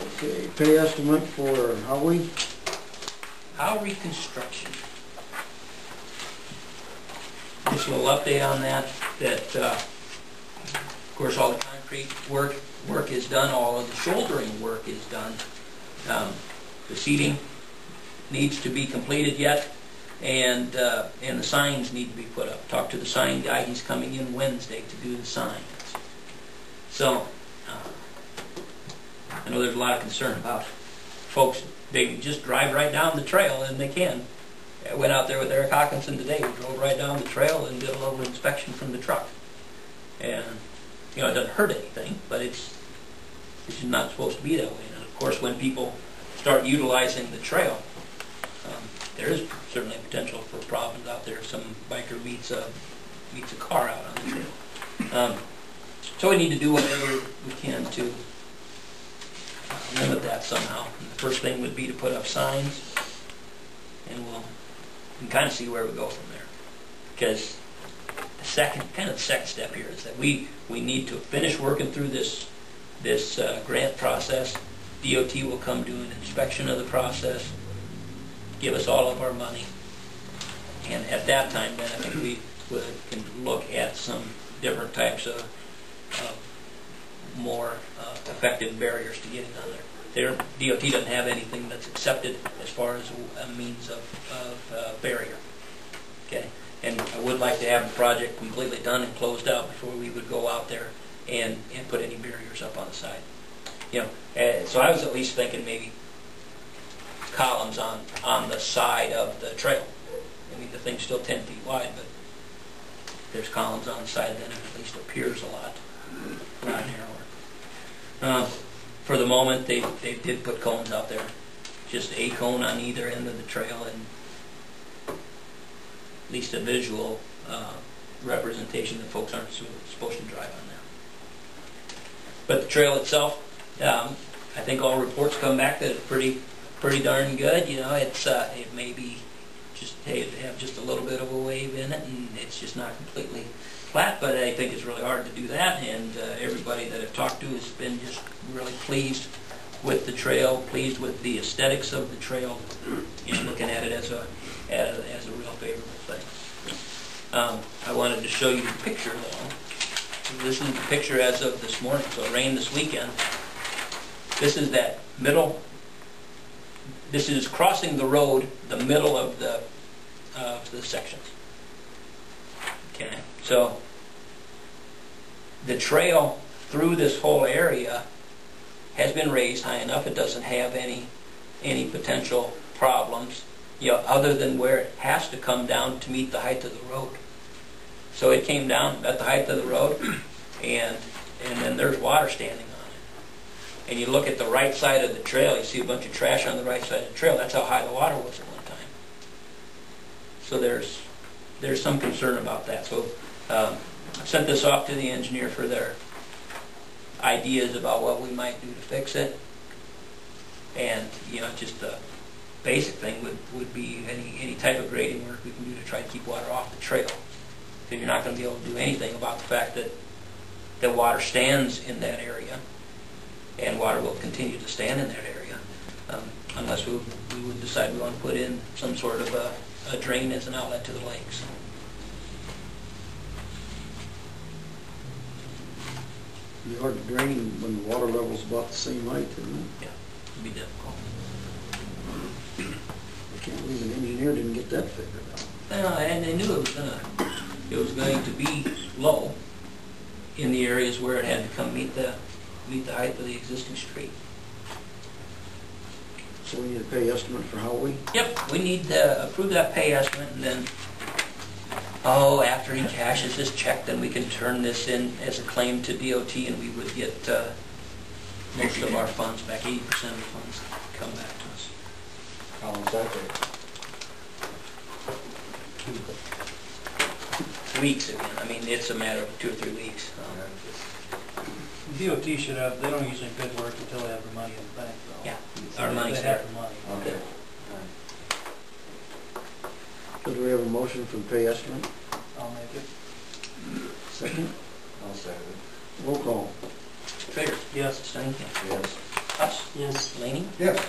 Okay, pay estimate for Howie. Howie Construction. Just a little update on that. Of course, all the concrete work is done. All of the shouldering work is done. The seating needs to be completed yet, and the signs need to be put up. Talked to the sign guy. He's coming in Wednesday to do the signs. So I know there's a lot of concern about folks. They can just drive right down the trail, and they can. I went out there with Eric Hawkinson today. We drove right down the trail and did a little inspection from the truck. And you know, it doesn't hurt anything, but it's just not supposed to be that way. And of course, when people start utilizing the trail, there is certainly a potential for problems out there. Some biker meets a car out on the trail. So we need to do whatever we can to limit that somehow. And the first thing would be to put up signs, and we'll kind of see where we go from there. Because the second step here is that we need to finish working through this grant process. DOT will come do an inspection of the process, give us all of our money, and at that time then I think we can look at some different types of more effective barriers to getting on there. DOT doesn't have anything that's accepted as far as a means of barrier. Okay, and I would like to have the project completely done and closed out before we would go out there and put any barriers up on the side. You know, so I was at least thinking maybe columns on the side of the trail. I mean, the thing's still 10 feet wide, but there's columns on the side, then it at least appears a lot narrower. For the moment, they did put cones out there, just a cone on either end of the trail, and at least a visual representation that folks aren't supposed to drive on there. But the trail itself, I think all reports come back that it's pretty darn good. You know, it may be just have just a little bit of a wave in it, and it's just not completely flat. But I think it's really hard to do that, and everybody that I've talked to has been just really pleased with the trail, pleased with the aesthetics of the trail, and looking at it as a real favorable thing. I wanted to show you the picture though. This is the picture as of this morning. So it rained this weekend. This is that middle. This is crossing the road, the middle of the sections. Okay, so the trail through this whole area has been raised high enough. It doesn't have any potential problems, you know, other than where it has to come down to meet the height of the road. So it came down at the height of the road, and then there's water standing on it. And you look at the right side of the trail, you see a bunch of trash on the right side of the trail. That's how high the water was at one time. So there's some concern about that. So I sent this off to the engineer for their ideas about what we might do to fix it. And you know, just the basic thing would be any type of grading work we can do to try to keep water off the trail. Because you're not going to be able to do anything about the fact that the water stands in that area, and water will continue to stand in that area unless we would decide we want to put in some sort of a drain as an outlet to the lakes. It'd be hard to drain when the water level's about the same height, isn't it? Yeah, it'd be difficult. I can't believe an engineer didn't get that figured out. And they knew it was going to be low in the areas where it had to come meet the height of the existing street. So we need a pay estimate for Howie? Yep, we need to approve that pay estimate, and then, after he cashes his check, then we can turn this in as a claim to DOT, and we would get most of our funds back, 80% of the funds come back to us. How long's that take? Weeks again. I mean, it's a matter of 2 or 3 weeks. DOT should have, they don't usually bid work until they have the money in the bank, though. Yeah, So our money's they there. have the money. Okay. So do we have a motion for the pay estimate? I'll make it. Second? I'll second it. Roll call. Trader. Yes. Steinkamp. Yes. Us. Yes. Laney? Yes.